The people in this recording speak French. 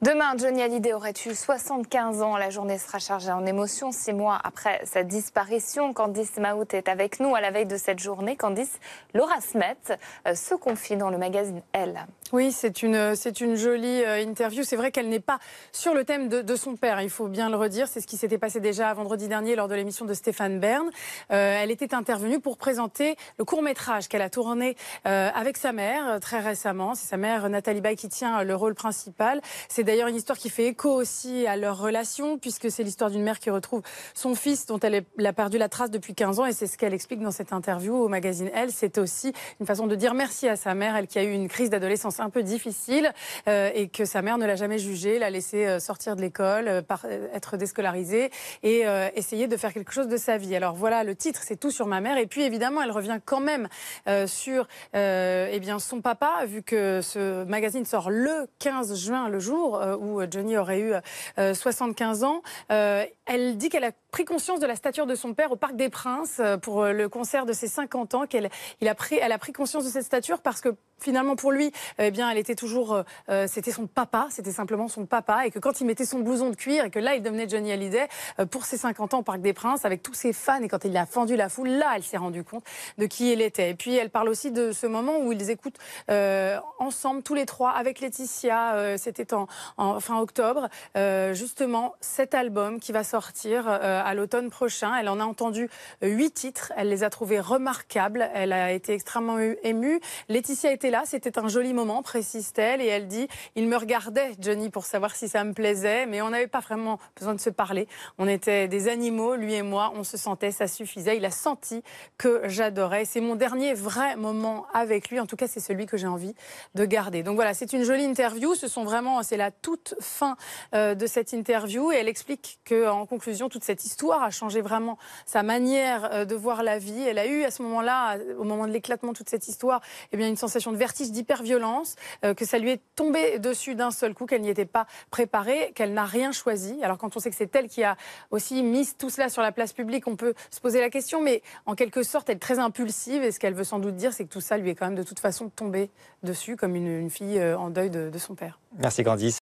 Demain, Johnny Hallyday aurait eu 75 ans. La journée sera chargée en émotions. 6 mois après sa disparition, Candice Mahout est avec nous à la veille de cette journée. Candice, Laura Smet se confie dans le magazine Elle. Oui, c'est une jolie interview. C'est vrai qu'elle n'est pas sur le thème de son père, il faut bien le redire. C'est ce qui s'était passé déjà vendredi dernier lors de l'émission de Stéphane Bern. Elle était intervenue pour présenter le court-métrage qu'elle a tourné avec sa mère très récemment. C'est sa mère Nathalie Baye qui tient le rôle principal. C'est d'ailleurs une histoire qui fait écho aussi à leur relation, puisque c'est l'histoire d'une mère qui retrouve son fils dont elle a perdu la trace depuis 15 ans. Et c'est ce qu'elle explique dans cette interview au magazine Elle. C'est aussi une façon de dire merci à sa mère, elle qui a eu une crise d'adolescence un peu difficile et que sa mère ne l'a jamais jugée, l'a laissé sortir de l'école, être déscolarisée et essayer de faire quelque chose de sa vie. Alors voilà, le titre, c'est Tout sur ma mère. Et puis évidemment, elle revient quand même sur eh bien, son papa, vu que ce magazine sort le 15 juin, le jour où Johnny aurait eu 75 ans. Elle dit qu'elle a pris conscience de la stature de son père au Parc des Princes pour le concert de ses 50 ans, elle a pris conscience de cette stature parce que finalement pour lui, eh bien, elle était toujours, c'était son papa, c'était simplement son papa, et que quand il mettait son blouson de cuir et que là il devenait Johnny Hallyday pour ses 50 ans au Parc des Princes avec tous ses fans, et quand il a fendu la foule, là elle s'est rendue compte de qui il était. Et puis elle parle aussi de ce moment où ils écoutent ensemble tous les trois avec Laetitia, c'était en fin octobre, justement cet album qui va sortir à l'automne prochain. Elle en a entendu 8 titres, elle les a trouvés remarquables, elle a été extrêmement émue. Laetitia était là, c'était un joli moment, précise-t-elle, et elle dit « Il me regardait, Johnny, pour savoir si ça me plaisait, mais on n'avait pas vraiment besoin de se parler. On était des animaux, lui et moi, on se sentait, ça suffisait. Il a senti que j'adorais. C'est mon dernier vrai moment avec lui. En tout cas, c'est celui que j'ai envie de garder. » Donc voilà, c'est une jolie interview. C'est la toute fin de cette interview, et elle explique qu'en conclusion, toute cette histoire a changé vraiment sa manière de voir la vie. Elle a eu à ce moment-là, au moment de l'éclatement de toute cette histoire, eh bien, une sensation de vertige, d'hyperviolence, que ça lui est tombé dessus d'un seul coup, qu'elle n'y était pas préparée, qu'elle n'a rien choisi. Alors quand on sait que c'est elle qui a aussi mis tout cela sur la place publique, on peut se poser la question, mais en quelque sorte, elle est très impulsive, et ce qu'elle veut sans doute dire, c'est que tout ça lui est quand même de toute façon tombé dessus, comme une fille en deuil de son père. Merci Candice.